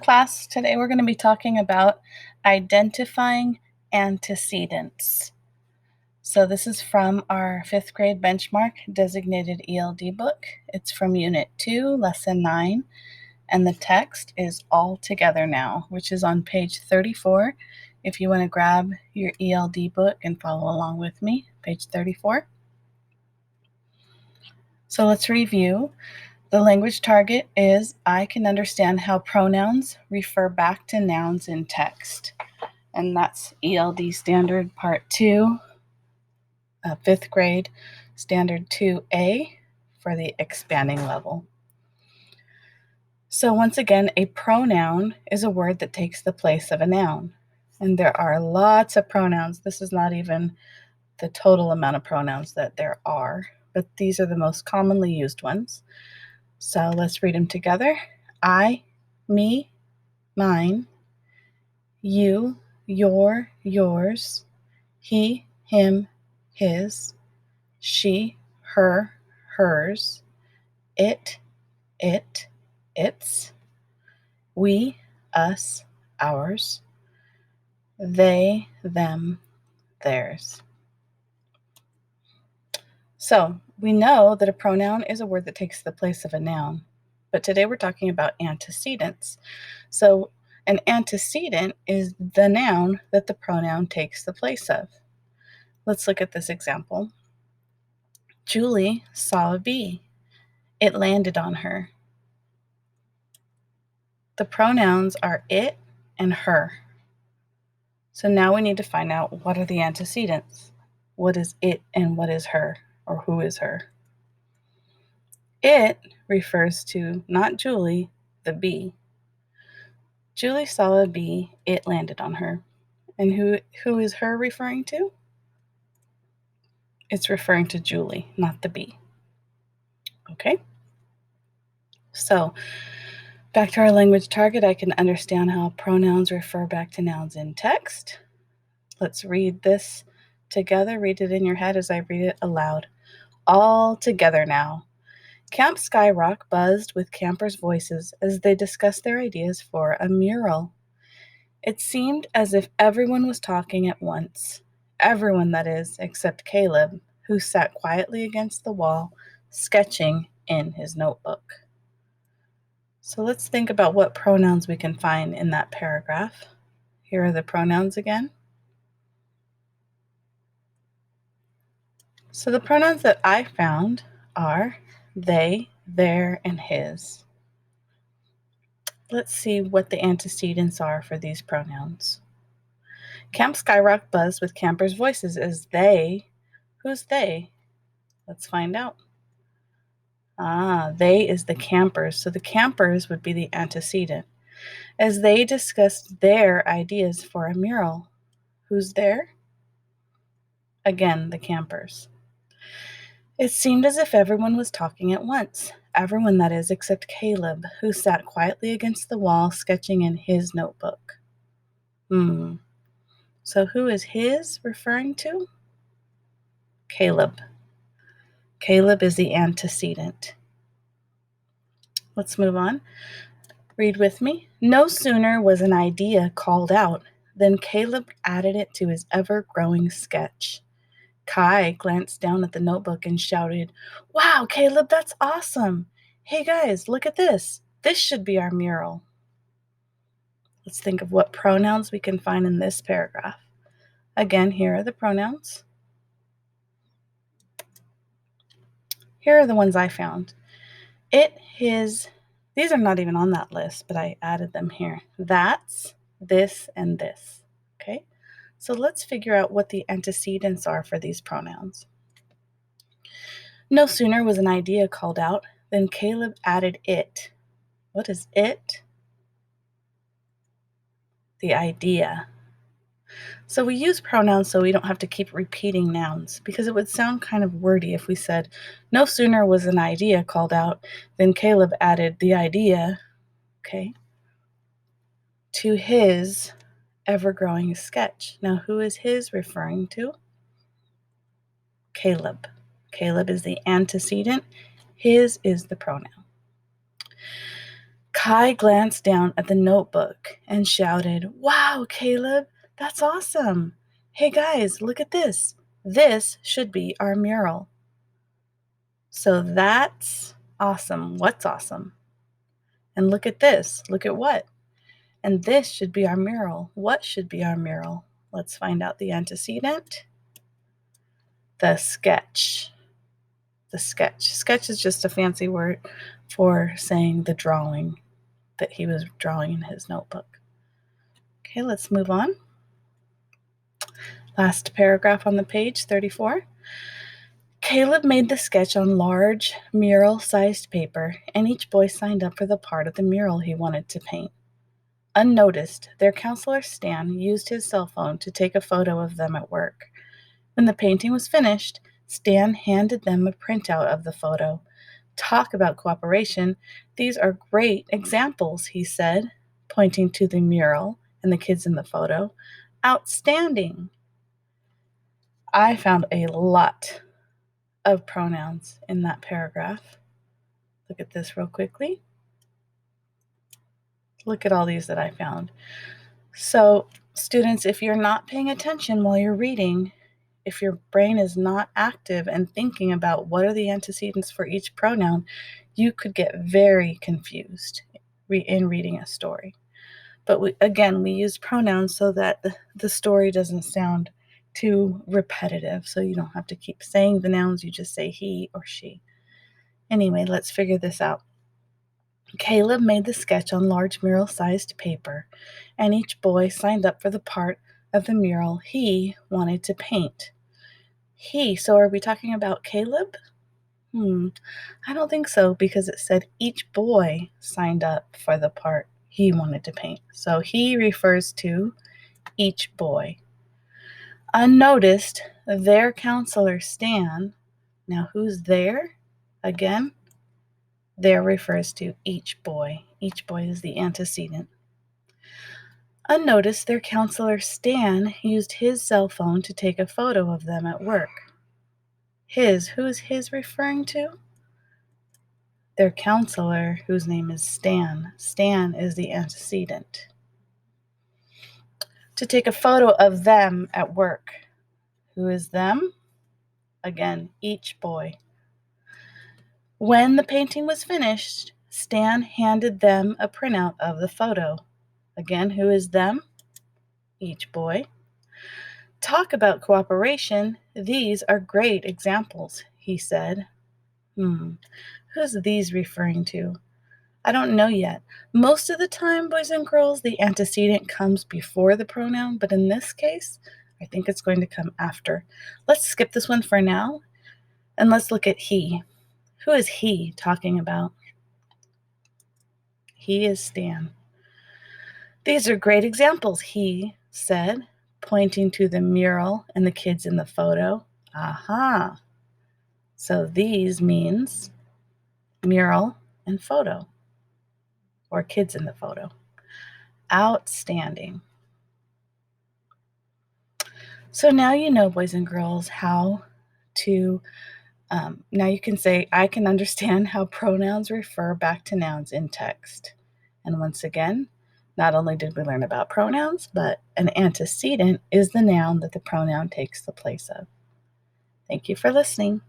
class, today we're going to be talking about identifying antecedents. So this is from our 5th grade benchmark designated ELD book. It's from Unit 2, Lesson 9, and the text is All Together Now, which is on page 34. If you want to grab your ELD book and follow along with me, page 34. So let's review. The language target is I can understand how pronouns refer back to nouns in text. And that's ELD Standard Part 2, 5th grade, Standard 2A for the expanding level. So once again, a pronoun is a word that takes the place of a noun. And there are lots of pronouns. This is not even the total amount of pronouns that there are, but these are the most commonly used ones. So let's read them together. I, me, mine. You, your, yours. He, him, his. She, her, hers. It, its. We, us, ours. They, them, theirs. So we know that a pronoun is a word that takes the place of a noun, but today we're talking about antecedents. So an antecedent is the noun that the pronoun takes the place of. Let's look at this example. Julie saw a bee. It landed on her. The pronouns are it and her. So now we need to find out what are the antecedents. What is it and what is her, or who is her? It refers to not Julie, the bee. Julie saw a bee, it landed on her. And who is her referring to? It's referring to Julie, not the bee. Okay? So, back to our language target, I can understand how pronouns refer back to nouns in text. Let's read this together. Read it in your head as I read it aloud. All together now. Camp Skyrock buzzed with campers' voices as they discussed their ideas for a mural. It seemed as if everyone was talking at once. Everyone, that is, except Caleb, who sat quietly against the wall, sketching in his notebook. So let's think about what pronouns we can find in that paragraph. Here are the pronouns again. So the pronouns that I found are they, their, and his. Let's see what the antecedents are for these pronouns. Camp Skyrock buzzed with campers' voices as they. Who's they? Let's find out. They is the campers. So the campers would be the antecedent. As they discussed their ideas for a mural. Who's there? Again, the campers. It seemed as if everyone was talking at once. Everyone, that is, except Caleb, who sat quietly against the wall, sketching in his notebook. So who is his referring to? Caleb. Caleb is the antecedent. Let's move on. Read with me. No sooner was an idea called out than Caleb added it to his ever-growing sketch. Kai glanced down at the notebook and shouted, "Wow, Caleb, that's awesome! Hey guys, look at this. This should be our mural." Let's think of what pronouns we can find in this paragraph. Again, here are the pronouns. Here are the ones I found. It, his, these are not even on that list, but I added them here. That's, this, and this. Okay? So let's figure out what the antecedents are for these pronouns. No sooner was an idea called out than Caleb added it. What is it? The idea. So we use pronouns so we don't have to keep repeating nouns, because it would sound kind of wordy if we said, no sooner was an idea called out than Caleb added the idea, okay, to his ever-growing sketch. Now, who is his referring to? Caleb. Caleb is the antecedent. His is the pronoun. Kai glanced down at the notebook and shouted, "Wow, Caleb, that's awesome! Hey guys, look at this. This should be our mural." So that's awesome. What's awesome? And look at this. Look at what? And this should be our mural. What should be our mural? Let's find out the antecedent. The sketch. The sketch. Sketch is just a fancy word for saying the drawing that he was drawing in his notebook. Okay, let's move on. Last paragraph on the page, 34. Caleb made the sketch on large mural-sized paper, and each boy signed up for the part of the mural he wanted to paint. Unnoticed, their counselor Stan used his cell phone to take a photo of them at work. When the painting was finished, Stan handed them a printout of the photo. "Talk about cooperation. These are great examples," he said, pointing to the mural and the kids in the photo. "Outstanding." I found a lot of pronouns in that paragraph. Look at this real quickly. Look at all these that I found. So, students, if you're not paying attention while you're reading, if your brain is not active and thinking about what are the antecedents for each pronoun, you could get very confused in reading a story. But we use pronouns so that the story doesn't sound too repetitive. So you don't have to keep saying the nouns, you just say he or she. Anyway, let's figure this out. Caleb made the sketch on large mural-sized paper, and each boy signed up for the part of the mural he wanted to paint. He, so are we talking about Caleb? I don't think so, because it said each boy signed up for the part he wanted to paint. So he refers to each boy. Unnoticed, their counselor Stan. Now who's there? Again, there refers to each boy. Each boy is the antecedent. Unnoticed, their counselor Stan used his cell phone to take a photo of them at work. His, who is his referring to? Their counselor, whose name is Stan. Stan is the antecedent. To take a photo of them at work. Who is them? Again, each boy. When the painting was finished, Stan handed them a printout of the photo. Again, who is them? Each boy. Talk about cooperation. These are great examples, he said. Who's these referring to? I don't know yet. Most of the time, boys and girls, the antecedent comes before the pronoun, but in this case, I think it's going to come after. Let's skip this one for now, and let's look at he. Who is he talking about? He is Stan. These are great examples, he said, pointing to the mural and the kids in the photo. Aha. So these means mural and photo, or kids in the photo. Outstanding. So now you know, boys and girls, how to, now you can say, I can understand how pronouns refer back to nouns in text. And once again, not only did we learn about pronouns, but an antecedent is the noun that the pronoun takes the place of. Thank you for listening.